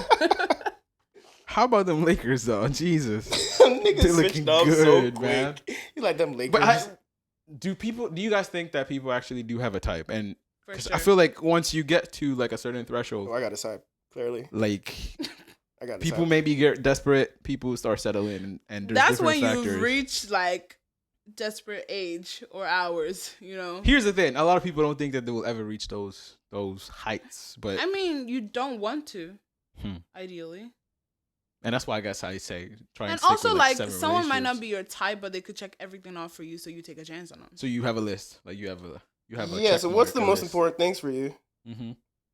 [SPEAKER 1] How about them Lakers though? Jesus.
[SPEAKER 3] Niggas
[SPEAKER 1] They're
[SPEAKER 3] switched
[SPEAKER 1] looking
[SPEAKER 3] up so
[SPEAKER 1] good,
[SPEAKER 3] quick.
[SPEAKER 1] man.
[SPEAKER 3] You like them Lakers?
[SPEAKER 1] But do you guys think that people actually do have a type? And
[SPEAKER 2] For
[SPEAKER 1] 'cause
[SPEAKER 2] sure.
[SPEAKER 1] I feel like once you get to like a certain threshold,
[SPEAKER 3] Oh, I got a type. Clearly,
[SPEAKER 1] like
[SPEAKER 3] I got a
[SPEAKER 1] people
[SPEAKER 3] type.
[SPEAKER 1] maybe get desperate, people start settling, and there's
[SPEAKER 2] That's
[SPEAKER 1] different
[SPEAKER 2] when
[SPEAKER 1] factors.
[SPEAKER 2] you reach like desperate age or hours,
[SPEAKER 1] Here's the thing: a lot of people don't think that they will ever reach those heights, but
[SPEAKER 2] I mean, you don't want to,
[SPEAKER 1] Hmm.
[SPEAKER 2] ideally.
[SPEAKER 1] and that's why I guess I say try and
[SPEAKER 2] And
[SPEAKER 1] stick
[SPEAKER 2] also,
[SPEAKER 1] with,
[SPEAKER 2] like,
[SPEAKER 1] 7
[SPEAKER 2] someone might not
[SPEAKER 1] relationships.
[SPEAKER 2] be your type, but they could check everything off for you, so you take a chance on them.
[SPEAKER 1] So you have a list, like you have a
[SPEAKER 3] Yeah.
[SPEAKER 1] check
[SPEAKER 3] So what's the
[SPEAKER 1] mark, a
[SPEAKER 3] most
[SPEAKER 1] list.
[SPEAKER 3] important things for you?
[SPEAKER 1] Mm-hmm.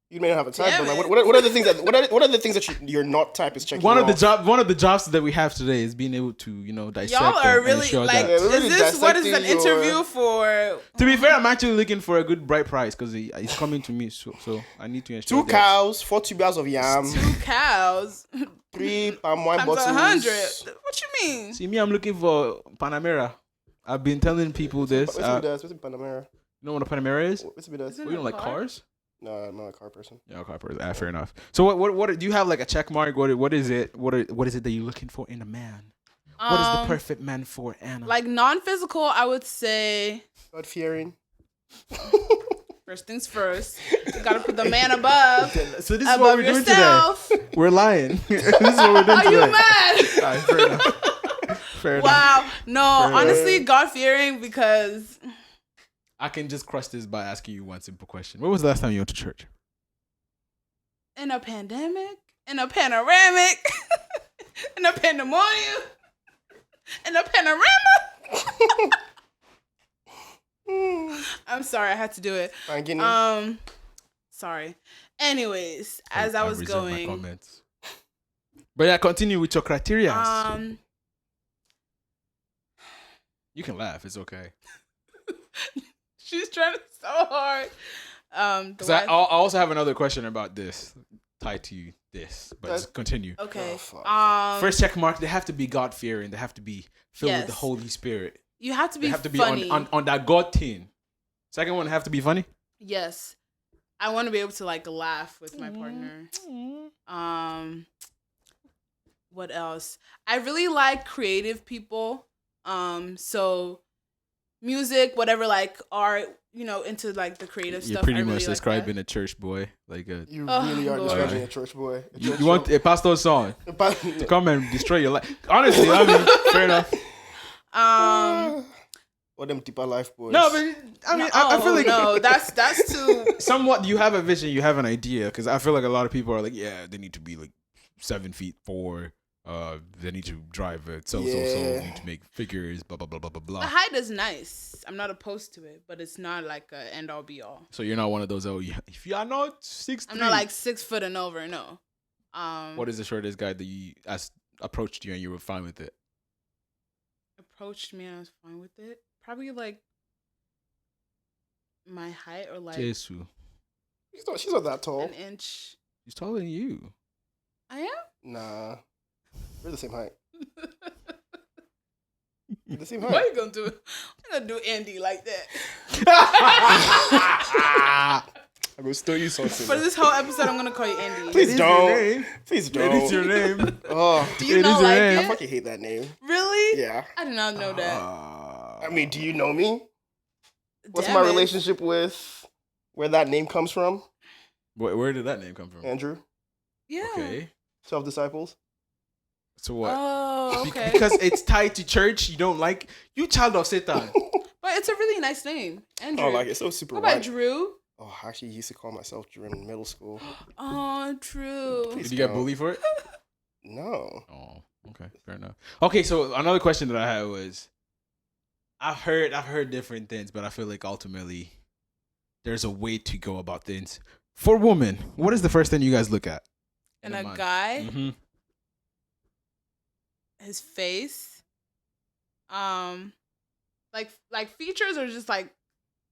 [SPEAKER 3] You may not have a type,
[SPEAKER 2] Damn
[SPEAKER 3] but like,
[SPEAKER 2] it.
[SPEAKER 3] what are the things that what are the things that you're not type is checking
[SPEAKER 1] One of the
[SPEAKER 3] off?
[SPEAKER 1] jobs that we have today is being able to dissect.
[SPEAKER 2] Y'all are
[SPEAKER 1] and
[SPEAKER 2] really
[SPEAKER 1] ensure
[SPEAKER 2] like,
[SPEAKER 1] that.
[SPEAKER 3] Yeah, we're really
[SPEAKER 2] is this what is an
[SPEAKER 3] dissecting your-
[SPEAKER 2] interview for?
[SPEAKER 1] To be fair, I'm actually looking for a good bright price because he's coming to me, so I need to ensure
[SPEAKER 3] 2 cows, 4 tubers of yam,
[SPEAKER 2] 2 cows
[SPEAKER 3] 3 palm wine
[SPEAKER 2] times
[SPEAKER 3] bottles.
[SPEAKER 2] 100. What you mean?
[SPEAKER 1] See me, I'm looking for Panamera. I've been telling people this.
[SPEAKER 3] What's it does? What's it Panamera?
[SPEAKER 1] You know what a Panamera is?
[SPEAKER 3] What's it does?
[SPEAKER 2] Isn't
[SPEAKER 1] You don't like
[SPEAKER 2] car?
[SPEAKER 1] cars?
[SPEAKER 3] No, I'm not a car person.
[SPEAKER 1] Yeah, car person. Fair enough. So what do you have like a check mark? What is it? What is it that you're looking for in a man? What is the perfect man for Anna?
[SPEAKER 2] Like non-physical, I would say
[SPEAKER 3] God fearing.
[SPEAKER 2] first things first. You gotta put the man above.
[SPEAKER 1] So this is what
[SPEAKER 2] Above
[SPEAKER 1] we're doing
[SPEAKER 2] yourself.
[SPEAKER 1] today. We're lying. This is what we're doing
[SPEAKER 2] Are
[SPEAKER 1] today.
[SPEAKER 2] you mad?
[SPEAKER 1] Alright, fair enough. Fair enough.
[SPEAKER 2] Wow. No,
[SPEAKER 1] Fair enough.
[SPEAKER 2] honestly, God fearing because
[SPEAKER 1] I can just crush this by asking you one simple question. When was the last time you went to church?
[SPEAKER 2] in a pandemic, in a panoramic, in a pandemonium, in a panorama. I'm sorry, I had to do it.
[SPEAKER 3] Fine, Guinea.
[SPEAKER 2] Sorry. Anyways, as I was
[SPEAKER 1] reserve my
[SPEAKER 2] going,
[SPEAKER 1] comments. But yeah, continue with your criteria. You can laugh. It's okay.
[SPEAKER 2] she's trying so hard. The
[SPEAKER 1] Because I
[SPEAKER 2] wife-
[SPEAKER 1] also have another question about this tied to this. But
[SPEAKER 3] That's-
[SPEAKER 1] just continue.
[SPEAKER 2] okay.
[SPEAKER 3] Oh, fuck.
[SPEAKER 1] First check mark. They have to be God fearing. They have to be filled with the
[SPEAKER 2] Yes.
[SPEAKER 1] Holy Spirit.
[SPEAKER 2] You have to
[SPEAKER 1] They
[SPEAKER 2] be
[SPEAKER 1] have to be
[SPEAKER 2] funny.
[SPEAKER 1] on that God thing. Second one, have to be funny.
[SPEAKER 2] Yes. I want to be able to like laugh with my partner. What else? I really like creative people. So music, whatever, like art, into like the creative
[SPEAKER 1] You're
[SPEAKER 2] stuff.
[SPEAKER 1] pretty
[SPEAKER 2] I really
[SPEAKER 1] much
[SPEAKER 2] like
[SPEAKER 1] describing
[SPEAKER 2] that.
[SPEAKER 1] a church boy. Like
[SPEAKER 3] You
[SPEAKER 2] Oh,
[SPEAKER 3] really are
[SPEAKER 2] Lord.
[SPEAKER 3] describing a church boy.
[SPEAKER 1] you want a pastor song to come and destroy your life. Honestly, I mean, fair enough.
[SPEAKER 3] All them deeper life boys.
[SPEAKER 1] No, but I mean, I feel like
[SPEAKER 2] no, that's too.
[SPEAKER 1] somewhat you have a vision, you have an idea, because I feel like a lot of people are like, yeah, they need to be like 7'4". They need to drive it, so need to make figures, blah blah blah blah blah blah.
[SPEAKER 2] The height is nice. I'm not opposed to it, but it's not like a end all be all.
[SPEAKER 1] So you're not one of those. If you are not 6'3",
[SPEAKER 2] I'm not like 6 foot and over. No.
[SPEAKER 1] What is the shortest guy that you approached you and you were fine with it?
[SPEAKER 2] Approached me and I was fine with it. Probably like my height or like
[SPEAKER 1] Jesus.
[SPEAKER 3] She's not that tall.
[SPEAKER 2] an inch.
[SPEAKER 1] He's taller than you.
[SPEAKER 2] I am.
[SPEAKER 3] Nah. We're the same height. We're the same
[SPEAKER 2] What
[SPEAKER 3] height.
[SPEAKER 2] are you gonna do? I'm gonna do Andy like that.
[SPEAKER 3] I will still use something.
[SPEAKER 2] For this whole episode, I'm gonna call you Andy.
[SPEAKER 3] Please
[SPEAKER 1] It is your
[SPEAKER 3] don't.
[SPEAKER 1] name.
[SPEAKER 3] Please
[SPEAKER 1] It
[SPEAKER 3] don't.
[SPEAKER 1] is your name.
[SPEAKER 3] Oh,
[SPEAKER 2] Do you
[SPEAKER 1] It
[SPEAKER 2] not
[SPEAKER 1] is your
[SPEAKER 2] like
[SPEAKER 1] name.
[SPEAKER 3] I
[SPEAKER 2] it?
[SPEAKER 3] fucking hate that name.
[SPEAKER 2] Really?
[SPEAKER 3] Yeah.
[SPEAKER 2] I did not know that.
[SPEAKER 3] I mean, do you know me? What's
[SPEAKER 2] Damn
[SPEAKER 3] my
[SPEAKER 2] it.
[SPEAKER 3] relationship with where that name comes from?
[SPEAKER 1] Where did that name come from?
[SPEAKER 3] Andrew?
[SPEAKER 2] Yeah.
[SPEAKER 1] Okay.
[SPEAKER 3] 12 disciples?
[SPEAKER 1] So what?
[SPEAKER 2] Oh, okay.
[SPEAKER 1] Because it's tied to church, you don't like you child of Satan.
[SPEAKER 2] But it's a really nice name, Andrew.
[SPEAKER 3] Oh, like it's so super
[SPEAKER 2] What about
[SPEAKER 3] white.
[SPEAKER 2] Drew?
[SPEAKER 3] Oh, I actually used to call myself Drew in middle school.
[SPEAKER 2] Oh, Drew.
[SPEAKER 3] Please
[SPEAKER 1] Did you get
[SPEAKER 3] don't.
[SPEAKER 1] bullied for it?
[SPEAKER 3] No.
[SPEAKER 1] Oh, okay, fair enough. Okay, so another question that I had was, I've heard different things, but I feel like ultimately there's a way to go about things. For women, what is the first thing you guys look at?
[SPEAKER 2] And a guy,
[SPEAKER 1] Mm-hmm.
[SPEAKER 2] his face, like features or just like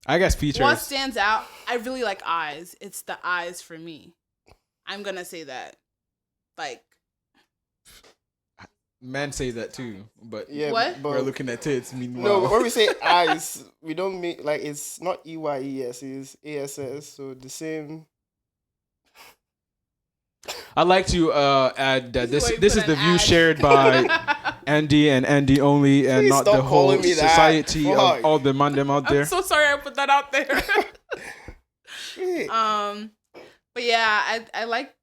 [SPEAKER 1] I guess features.
[SPEAKER 2] what stands out. I really like eyes. It's the eyes for me. I'm gonna say that. Like
[SPEAKER 1] Men say that too, but
[SPEAKER 3] Yeah,
[SPEAKER 2] What?
[SPEAKER 3] but
[SPEAKER 1] we're looking at tits.
[SPEAKER 3] no,
[SPEAKER 1] Meanwhile,
[SPEAKER 3] when we say eyes, we don't mean like it's not EYES, it's ASS. So the same.
[SPEAKER 1] I'd like to add that
[SPEAKER 2] This is
[SPEAKER 1] this
[SPEAKER 2] why
[SPEAKER 1] is
[SPEAKER 2] you
[SPEAKER 1] the
[SPEAKER 2] put
[SPEAKER 1] view
[SPEAKER 2] an ad.
[SPEAKER 1] shared by Andy and Andy only, and
[SPEAKER 3] Please
[SPEAKER 1] not
[SPEAKER 3] stop
[SPEAKER 1] the whole
[SPEAKER 3] calling me that.
[SPEAKER 1] society
[SPEAKER 3] Fuck.
[SPEAKER 1] of all the man them out there.
[SPEAKER 2] I'm so sorry I put that out there.
[SPEAKER 3] Shit.
[SPEAKER 2] But yeah, I like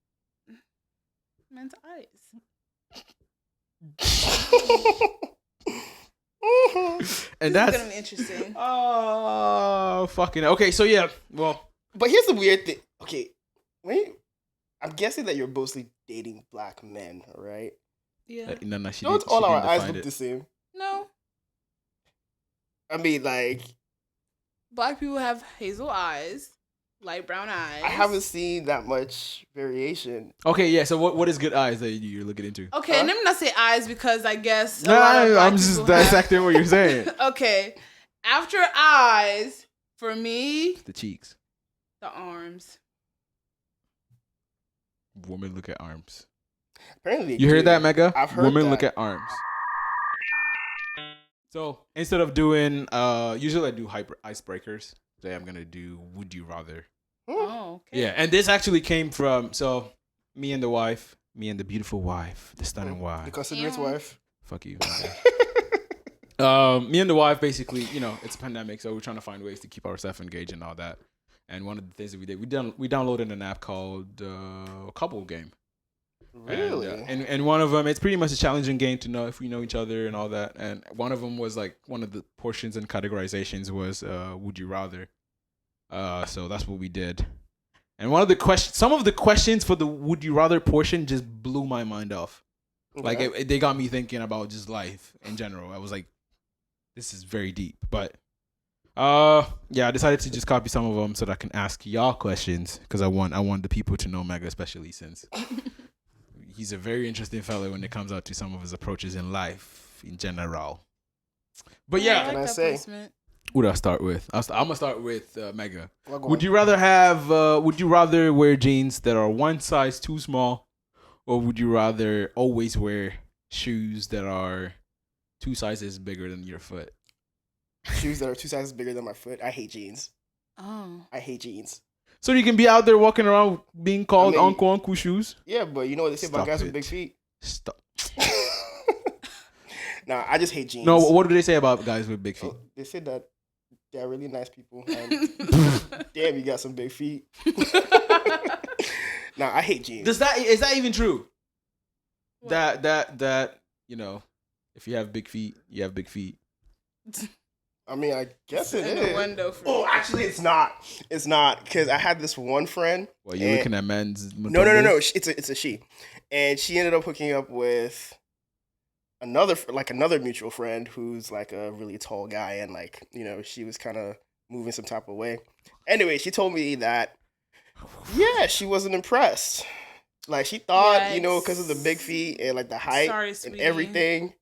[SPEAKER 2] men's eyes.
[SPEAKER 1] And
[SPEAKER 2] This is
[SPEAKER 1] that's
[SPEAKER 2] gonna be interesting.
[SPEAKER 1] oh fucking okay. So yeah, well,
[SPEAKER 3] But here's the weird thing. Okay, I'm guessing that you're mostly dating black men, right?
[SPEAKER 2] Yeah.
[SPEAKER 1] no, she
[SPEAKER 3] Don't
[SPEAKER 1] did-
[SPEAKER 3] all
[SPEAKER 1] she
[SPEAKER 3] our
[SPEAKER 1] didn't
[SPEAKER 3] eyes
[SPEAKER 1] define
[SPEAKER 3] look
[SPEAKER 1] it.
[SPEAKER 3] the same?
[SPEAKER 2] No,
[SPEAKER 3] I mean, like,
[SPEAKER 2] black people have hazel eyes, light brown eyes.
[SPEAKER 3] I haven't seen that much variation.
[SPEAKER 1] Okay, yeah. So what is good eyes that you're looking into?
[SPEAKER 2] Okay,
[SPEAKER 3] Huh?
[SPEAKER 2] let me not say eyes because I guess a
[SPEAKER 1] No,
[SPEAKER 2] lot of black
[SPEAKER 1] I'm just
[SPEAKER 2] people have-
[SPEAKER 1] dissecting what you're saying.
[SPEAKER 2] Okay, after eyes, for me,
[SPEAKER 1] The cheeks.
[SPEAKER 2] the arms.
[SPEAKER 1] Women look at arms.
[SPEAKER 3] Apparently,
[SPEAKER 1] You heard that, Mega?
[SPEAKER 3] I've heard
[SPEAKER 1] Women
[SPEAKER 3] that.
[SPEAKER 1] look at arms. So instead of doing, usually I do icebreakers. Today I'm gonna do Would You Rather.
[SPEAKER 2] Oh, okay.
[SPEAKER 1] Yeah, and this actually came from me and the beautiful wife, the stunning
[SPEAKER 3] The
[SPEAKER 1] wife.
[SPEAKER 3] considerate
[SPEAKER 2] Yeah.
[SPEAKER 3] wife.
[SPEAKER 1] Fuck you. Me and the wife basically, it's a pandemic, so we're trying to find ways to keep ourselves engaged and all that. And one of the things that we did, we downloaded an app called Couple Game.
[SPEAKER 3] Really?
[SPEAKER 1] And one of them, it's pretty much a challenging game to know if we know each other and all that. And one of them was like one of the portions and categorizations was Would You Rather. So that's what we did. And some of the questions for the Would You Rather portion just blew my mind off. Like
[SPEAKER 3] Okay.
[SPEAKER 1] they got me thinking about just life in general. I was like, this is very deep. But yeah, I decided to just copy some of them so that I can ask y'all questions because I want the people to know Mega, especially since he's a very interesting fellow when it comes out to some of his approaches in life in general. But yeah,
[SPEAKER 2] I
[SPEAKER 3] Can I
[SPEAKER 2] like that
[SPEAKER 3] say?
[SPEAKER 2] placement.
[SPEAKER 1] who do I start with? I'm gonna start with Mega.
[SPEAKER 3] Well, go
[SPEAKER 1] Would
[SPEAKER 3] on.
[SPEAKER 1] you rather have? Would you rather wear jeans that are one size too small, or would you rather always wear shoes that are 2 sizes bigger than your foot?
[SPEAKER 3] Shoes that are 2 sizes bigger than my foot? I hate jeans.
[SPEAKER 2] Oh.
[SPEAKER 3] I hate jeans.
[SPEAKER 1] So you can be out there walking around being called
[SPEAKER 3] I mean-
[SPEAKER 1] uncle shoes.
[SPEAKER 3] Yeah, but you know what they say about
[SPEAKER 1] Stop
[SPEAKER 3] guys
[SPEAKER 1] it.
[SPEAKER 3] with big feet?
[SPEAKER 1] Stop.
[SPEAKER 3] Nah, I just hate jeans.
[SPEAKER 1] No, what do they say about guys with big feet?
[SPEAKER 3] Oh, they said that they're really nice people. And damn, you got some big feet. Nah, I hate jeans.
[SPEAKER 1] Is that even true?
[SPEAKER 2] What?
[SPEAKER 1] That if you have big feet, you have big feet.
[SPEAKER 3] I mean, I guess it is.
[SPEAKER 2] Innuendo for
[SPEAKER 3] Oh,
[SPEAKER 2] me.
[SPEAKER 3] actually, it's not. It's not because I had this one friend.
[SPEAKER 1] Well, you're looking at men's.
[SPEAKER 3] No. It's a she, and she ended up hooking up with another mutual friend who's like a really tall guy, and like she was kind of moving some type of way. Anyway, she told me that she wasn't impressed. Like she thought, because of the big feet and like the height
[SPEAKER 2] Sorry,
[SPEAKER 3] and
[SPEAKER 2] sweetie.
[SPEAKER 3] everything.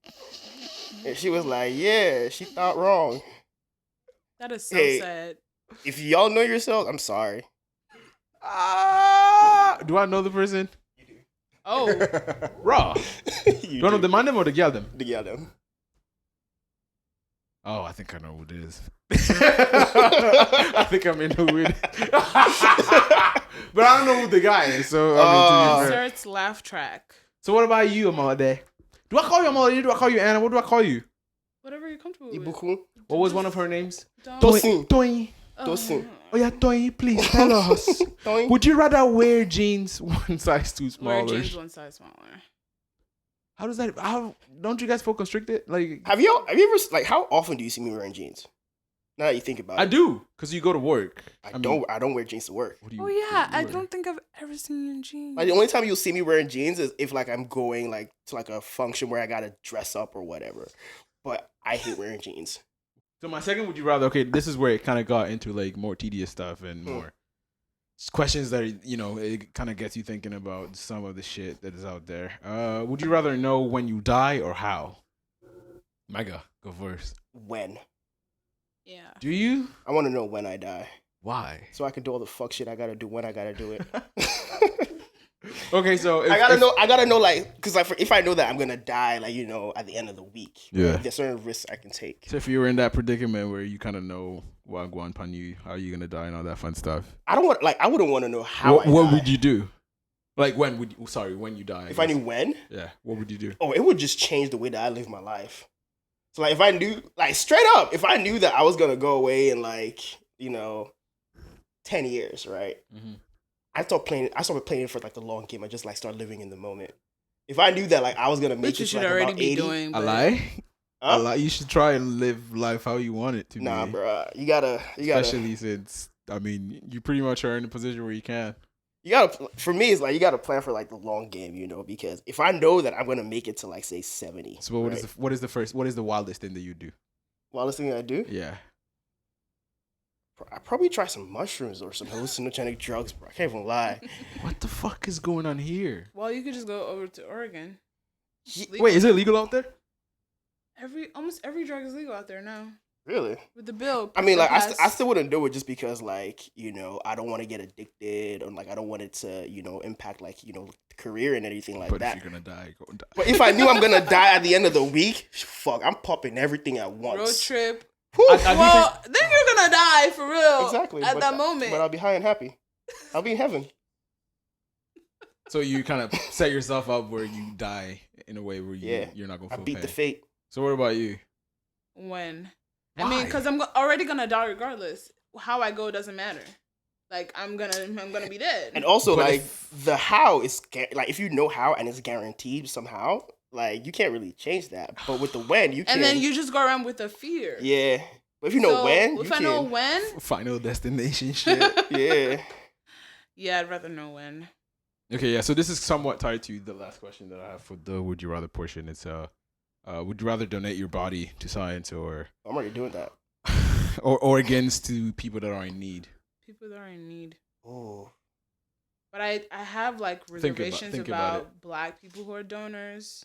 [SPEAKER 3] And she was like, she thought wrong.
[SPEAKER 2] That is so
[SPEAKER 3] Hey.
[SPEAKER 2] sad.
[SPEAKER 3] If y'all know yourselves, I'm sorry.
[SPEAKER 1] Do I know the person?
[SPEAKER 2] Oh,
[SPEAKER 1] Raw.
[SPEAKER 3] You
[SPEAKER 1] Do I know the man them or the girl them?
[SPEAKER 3] Yeah, them.
[SPEAKER 1] Oh, I think I know who it is. I think I may know who it is. But I don't know who the guy is, so I mean, to be fair.
[SPEAKER 2] inserts laugh track.
[SPEAKER 1] So what about you, Amade? Do I call you Amade? Do I call you Anna? What do I call you?
[SPEAKER 2] Whatever you're comfortable with.
[SPEAKER 3] Ibuku.
[SPEAKER 1] What was one of her names?
[SPEAKER 2] Don't-
[SPEAKER 3] Tosin.
[SPEAKER 1] Toyin.
[SPEAKER 3] Tosin.
[SPEAKER 1] Oh yeah, Toyin, please tell us.
[SPEAKER 3] Toyin.
[SPEAKER 1] Would you rather wear jeans one size too small?
[SPEAKER 2] Wear
[SPEAKER 1] or
[SPEAKER 2] jeans one size smaller.
[SPEAKER 1] How does that? How don't you guys feel constricted? Like
[SPEAKER 3] Have you ever like how often do you see me wearing jeans? Now that you think about it.
[SPEAKER 1] I do, because you go to work.
[SPEAKER 3] I don't wear jeans to work.
[SPEAKER 1] What do you,
[SPEAKER 2] Oh yeah,
[SPEAKER 1] what do
[SPEAKER 2] I
[SPEAKER 1] you wear?
[SPEAKER 2] don't think I've ever seen you in jeans.
[SPEAKER 3] Like the only time you'll see me wearing jeans is if like I'm going like to like a function where I gotta dress up or whatever. But I hate wearing jeans.
[SPEAKER 1] So my second, would you rather? Okay, this is where it kind of got into like more tedious stuff and more questions that it kind of gets you thinking about some of the shit that is out there. Would you rather know when you die or how? Mega, go first.
[SPEAKER 3] When?
[SPEAKER 2] Yeah.
[SPEAKER 1] Do you?
[SPEAKER 3] I want to know when I die,
[SPEAKER 1] Why?
[SPEAKER 3] so I can do all the fuck shit I gotta do when I gotta do it.
[SPEAKER 1] Okay, so
[SPEAKER 3] I gotta know, like, because like, if I know that I'm gonna die, like, at the end of the week,
[SPEAKER 1] Yeah.
[SPEAKER 3] there's certain risks I can take.
[SPEAKER 1] So if you were in that predicament where you kind of know Wagwan Panyu, how you gonna die and all that fun stuff,
[SPEAKER 3] I wouldn't want to know how.
[SPEAKER 1] what would you do? Like when you die?
[SPEAKER 3] If I knew when?
[SPEAKER 1] Yeah, what would you do?
[SPEAKER 3] Oh, it would just change the way that I live my life. So like, if I knew, like, straight up, if I knew that I was gonna go away in like 10 years, right?
[SPEAKER 1] Mm-hmm.
[SPEAKER 3] I started playing for like the long game. I just like start living in the moment. If I knew that like I was gonna make
[SPEAKER 2] Which you
[SPEAKER 3] it to
[SPEAKER 2] should
[SPEAKER 3] like
[SPEAKER 2] already
[SPEAKER 3] about
[SPEAKER 2] be
[SPEAKER 3] 80,
[SPEAKER 2] doing.
[SPEAKER 1] A
[SPEAKER 2] but-
[SPEAKER 1] lie?
[SPEAKER 3] Huh?
[SPEAKER 1] A lie? You should try and live life how you want it to
[SPEAKER 3] Nah,
[SPEAKER 1] be.
[SPEAKER 3] bro. You gotta.
[SPEAKER 1] Especially since you pretty much are in a position where you can.
[SPEAKER 3] For me, it's like you gotta plan for like the long game, because if I know that I'm gonna make it to like say 70.
[SPEAKER 1] So what
[SPEAKER 3] right?
[SPEAKER 1] is the wildest thing that you do?
[SPEAKER 3] Wildest thing I do?
[SPEAKER 1] Yeah.
[SPEAKER 3] I probably try some mushrooms or some hallucinogenic drugs, bro. I can't even lie.
[SPEAKER 1] What the fuck is going on here?
[SPEAKER 2] Well, you could just go over to Oregon.
[SPEAKER 1] Wait, is it legal out there?
[SPEAKER 2] Almost every drug is legal out there now.
[SPEAKER 3] Really?
[SPEAKER 2] With the bill.
[SPEAKER 3] I mean, like,
[SPEAKER 2] passed.
[SPEAKER 3] I still wouldn't do it just because, like, I don't want to get addicted or, like, I don't want it to, impact, like, career and anything like
[SPEAKER 1] But
[SPEAKER 3] that.
[SPEAKER 1] if you're gonna die, go and die.
[SPEAKER 3] But if I knew I'm going to die at the end of the week, fuck, I'm popping everything at once.
[SPEAKER 2] road trip.
[SPEAKER 3] Whew.
[SPEAKER 2] Well, then you're gonna die for real.
[SPEAKER 3] Exactly.
[SPEAKER 2] At
[SPEAKER 3] but,
[SPEAKER 2] that moment.
[SPEAKER 3] But I'll be high and happy. I'll be in heaven.
[SPEAKER 1] So you kind of set yourself up where you die in a way where you're not gonna
[SPEAKER 3] I
[SPEAKER 1] feel
[SPEAKER 3] beat
[SPEAKER 1] pain.
[SPEAKER 3] the fate.
[SPEAKER 1] So what about you?
[SPEAKER 2] When?
[SPEAKER 1] Why?
[SPEAKER 2] I mean, because I'm already gonna die regardless. How I go doesn't matter. Like I'm gonna be dead.
[SPEAKER 3] And also,
[SPEAKER 1] But
[SPEAKER 3] like, the how is, like, if you know how and it's guaranteed somehow, like, you can't really change that. But with the when, you can.
[SPEAKER 2] And then you just go around with a fear.
[SPEAKER 3] Yeah. But if you know
[SPEAKER 2] So,
[SPEAKER 3] when,
[SPEAKER 2] if
[SPEAKER 3] you
[SPEAKER 2] I
[SPEAKER 3] can.
[SPEAKER 2] know when,
[SPEAKER 1] Final destination shit.
[SPEAKER 3] Yeah.
[SPEAKER 2] yeah, I'd rather know when.
[SPEAKER 1] Okay, yeah. So this is somewhat tied to the last question that I have for the would you rather portion. It's would you rather donate your body to science or
[SPEAKER 3] I'm already doing that.
[SPEAKER 1] or organs to people that are in need?
[SPEAKER 2] People that are in need.
[SPEAKER 3] Oh.
[SPEAKER 2] But I have like reservations
[SPEAKER 1] think
[SPEAKER 2] about,
[SPEAKER 1] about
[SPEAKER 2] black people who are donors.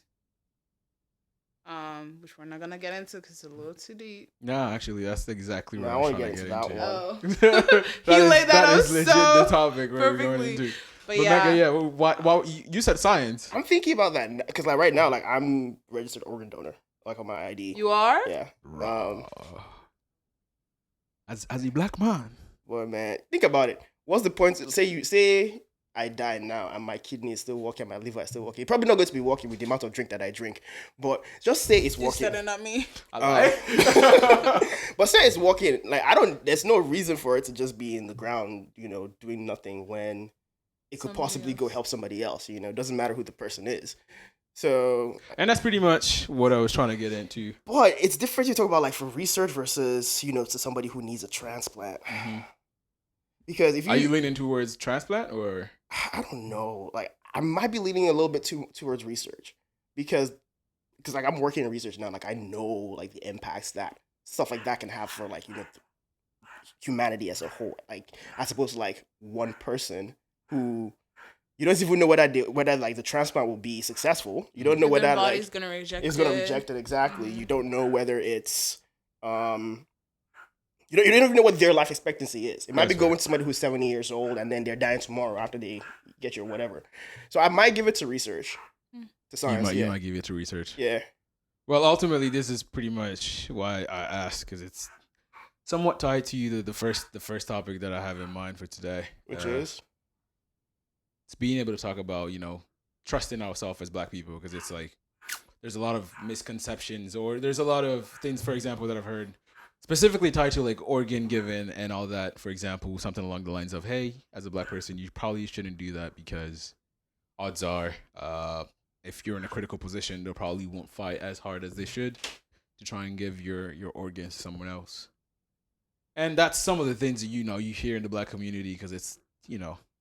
[SPEAKER 2] Which we're not gonna get into because it's a little too deep.
[SPEAKER 1] Nah, actually, that's exactly what
[SPEAKER 3] No,
[SPEAKER 1] I
[SPEAKER 3] I
[SPEAKER 1] was
[SPEAKER 3] wanna
[SPEAKER 1] trying
[SPEAKER 3] get
[SPEAKER 1] to
[SPEAKER 3] into
[SPEAKER 1] get
[SPEAKER 3] that
[SPEAKER 1] into.
[SPEAKER 2] one. He laid that out
[SPEAKER 1] is legit
[SPEAKER 2] so
[SPEAKER 1] the topic where we're going
[SPEAKER 2] perfectly.
[SPEAKER 1] into.
[SPEAKER 2] But
[SPEAKER 1] But
[SPEAKER 2] yeah,
[SPEAKER 1] Mecca, yeah. Well, you said science.
[SPEAKER 3] I'm thinking about that because, like, right now, like, I'm registered organ donor, like, on my ID.
[SPEAKER 2] you are.
[SPEAKER 3] Yeah.
[SPEAKER 1] As a black man.
[SPEAKER 3] Well, man, think about it. What's the point? Say I die now and my kidney is still working, my liver is still working. Probably not going to be working with the amount of drink that I drink, but just say it's
[SPEAKER 2] You
[SPEAKER 3] working.
[SPEAKER 2] said it, not me.
[SPEAKER 3] But say it's working. Like, there's no reason for it to just be in the ground, doing nothing when it could
[SPEAKER 2] Somebody
[SPEAKER 3] possibly go
[SPEAKER 2] else.
[SPEAKER 3] help somebody else. It doesn't matter who the person is. So,
[SPEAKER 1] And that's pretty much what I was trying to get into.
[SPEAKER 3] but it's different to talk about like for research versus to somebody who needs a transplant. Because if
[SPEAKER 1] Are you leaning towards transplant or?
[SPEAKER 3] I don't know, like I might be leaning a little bit towards research because like I'm working in research now, like I know like the impacts that stuff like that can have for like humanity as a whole. Like as opposed to like one person who you don't even know whether like the transplant will be successful. You don't know
[SPEAKER 2] And
[SPEAKER 3] whether
[SPEAKER 2] their
[SPEAKER 3] like
[SPEAKER 2] body's gonna reject
[SPEAKER 3] it's
[SPEAKER 2] it.
[SPEAKER 3] gonna reject it exactly. You don't know whether it's you don't even know what their life expectancy is. It might be going to somebody who's 70 years old and then they're dying tomorrow after they get your whatever. So I might give it to research, to science.
[SPEAKER 1] You might give it to research.
[SPEAKER 3] Yeah.
[SPEAKER 1] Well, ultimately, this is pretty much why I asked, because it's somewhat tied to the first topic that I have in mind for today,
[SPEAKER 3] Which is
[SPEAKER 1] it's being able to talk about trusting ourselves as Black people, because it's like there's a lot of misconceptions, or there's a lot of things, for example, that I've heard specifically tied to like organ giving and all that. For example, something along the lines of, hey, as a Black person, you probably shouldn't do that because odds are, if you're in a critical position, they probably won't fight as hard as they should to try and give your organs to someone else. And that's some of the things that you hear in the Black community, because it's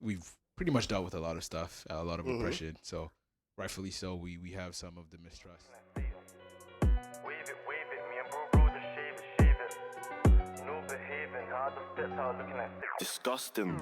[SPEAKER 1] we've pretty much dealt with a lot of stuff, a lot of oppression. So rightfully so, we have some of the mistrust.
[SPEAKER 4] Wave it, me and bro, just shave it. No behaving, hard to spit out looking like
[SPEAKER 5] Disgusting.